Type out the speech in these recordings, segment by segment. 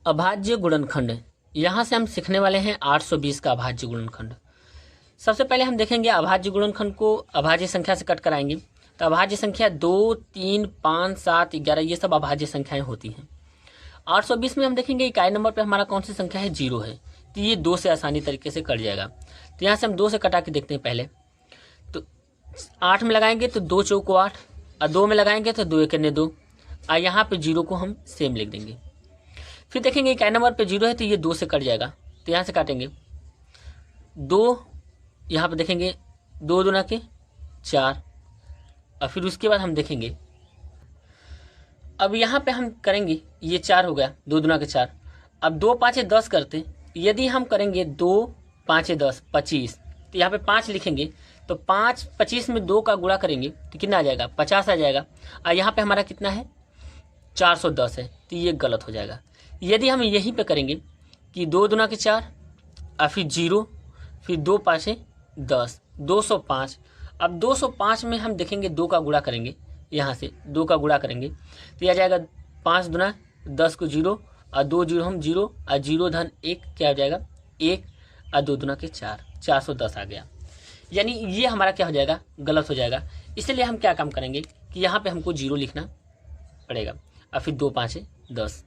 अभाज्य गुणनखंड। यहाँ से हम सीखने वाले हैं 820 का अभाज्य गुणनखंड। सबसे पहले हम देखेंगे अभाज्य गुणनखंड को अभाज्य संख्या से कट कराएंगे। तो अभाज्य संख्या 2, 3, 5, 7, 11 ये सब अभाज्य संख्याएं होती हैं। 820 में हम देखेंगे इकाई नंबर पे हमारा कौन सी संख्या है, 0 है। तो ये 2 से आसानी तरीके से कट जाएगा। तो यहाँ से हम 2 से कटा के देखते हैं। पहले तो 8 में लगाएंगे तो 2 चौको 8, और 2 में लगाएंगे तो 2 एकने 2, और यहाँ पे 0 को हम सेम लिख देंगे। फिर देखेंगे इकाई नंबर पे 0 है तो ये 2 से कट जाएगा। तो यहाँ से काटेंगे 2, यहाँ पे देखेंगे 2 दूना के 4, और फिर उसके बाद हम देखेंगे अब यहाँ पे हम करेंगे ये 4 हो गया, 2 दूना के 4। अब 2 5 10 करते, यदि हम करेंगे 2 5 10 25, तो यहाँ पे 5 लिखेंगे तो 5 25 में 2 का गुणा करेंगे तो कितना आ जाएगा, 50 आ जाएगा। और यहाँ पे हमारा कितना है, 410 है। तो ये गलत हो जाएगा। यदि हम यहीं पे करेंगे कि 2 दूना के 4 और फिर 0, फिर 2 5 10, 205। अब 205 में हम देखेंगे 2 का गुणा करेंगे, यहाँ से 2 का गुणा करेंगे तो यह आ जाएगा 5 दूना 10 को 0, और 2 0 हम 0, और 0 धन 1 क्या हो जाएगा 1, और 2 दूना के 4, 410 आ गया। यानी ये हमारा क्या हो जाएगा, गलत हो जाएगा। इसलिए हम क्या काम करेंगे कि यहाँ पे हमको 0 लिखना पड़ेगा, और फिर 2 5 10।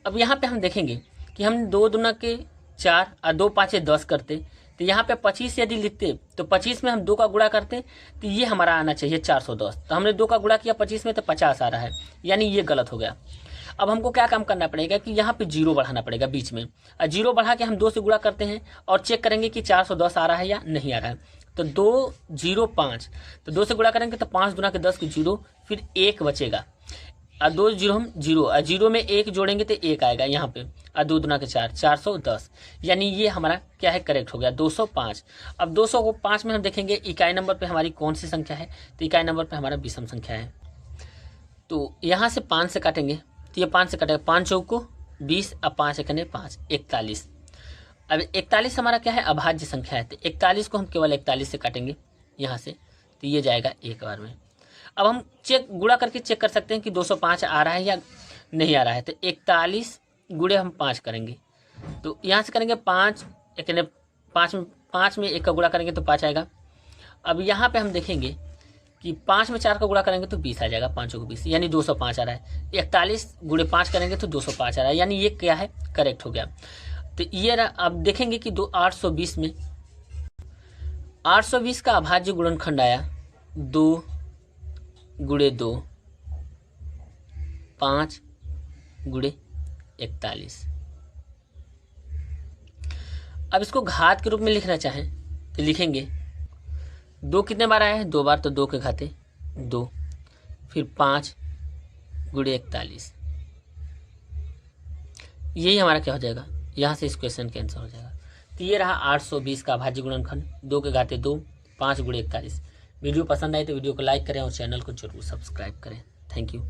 अब यहाँ पे हम देखेंगे कि हम 2 दूना के 4 और 2 5 10 करते, तो यहाँ पे 25 यदि लिखते तो 25 में हम 2 का गुणा करते तो ये हमारा आना चाहिए 410। तो हमने 2 का गुणा किया 25 में तो 50 आ रहा है, यानी ये गलत हो गया। अब हमको क्या काम करना पड़ेगा कि यहाँ पे 0 बढ़ाना पड़ेगा बीच में, और 0 बढ़ा के हम 2 से गुणा करते हैं और चेक करेंगे कि 410 आ रहा है या नहीं आ रहा है। तो 2 0 5, तो 2 से गुणा करेंगे तो 5 दूना के 10 को 0, फिर 1 बचेगा, और 2 0 हम 0, और 0 में 1 जोड़ेंगे तो 1 आएगा यहाँ पे, और 2 दूना के 4, 410। यानी ये हमारा क्या है, करेक्ट हो गया 205। अब 205 में हम देखेंगे इकाई नंबर पे हमारी कौन सी संख्या है, तो इकाई नंबर पे हमारा विषम संख्या है। तो यहाँ से 5 से काटेंगे तो ये 5 से कटेगा, 5 चौको 20, और 5 एकने 5, 41। अब 41 हमारा क्या है, अभाज्य संख्या है। तो 41 को हम केवल 41 से काटेंगे यहाँ से, तो ये जाएगा एक बार में। अब हम गुणा करके चेक कर सकते हैं कि 205 आ रहा है या नहीं आ रहा है। तो 41 गुणे हम 5 करेंगे, तो यहाँ से करेंगे 5 एकने 5 में 1 का गुणा करेंगे तो 5 आएगा। अब यहाँ पे हम देखेंगे कि 5 में 4 का गुणा करेंगे तो 20 आ जाएगा, 5 को 20, यानी 205 आ रहा है। 41 गुणे 5 करेंगे तो 205 आ रहा है, यानी ये क्या है, करेक्ट हो गया। तो ये अब देखेंगे कि 820 में 820 का अभाज्य गुणनखंड आया 2 गुणे 2, 5 गुणे 41। अब इसको घात के रूप में लिखना चाहें तो लिखेंगे 2 कितने बार आया है, 2 बार, तो 2 के घाते 2, फिर 5 गुणे 41। यही हमारा क्या हो जाएगा, यहाँ से इस क्वेश्चन का आंसर हो जाएगा। तो ये रहा 820 का अभाज्य गुणनखंड, 2 के घाते 2, 5 गुणे 41। वीडियो पसंद आए तो वीडियो को लाइक करें और चैनल को जरूर सब्सक्राइब करें। Thank you.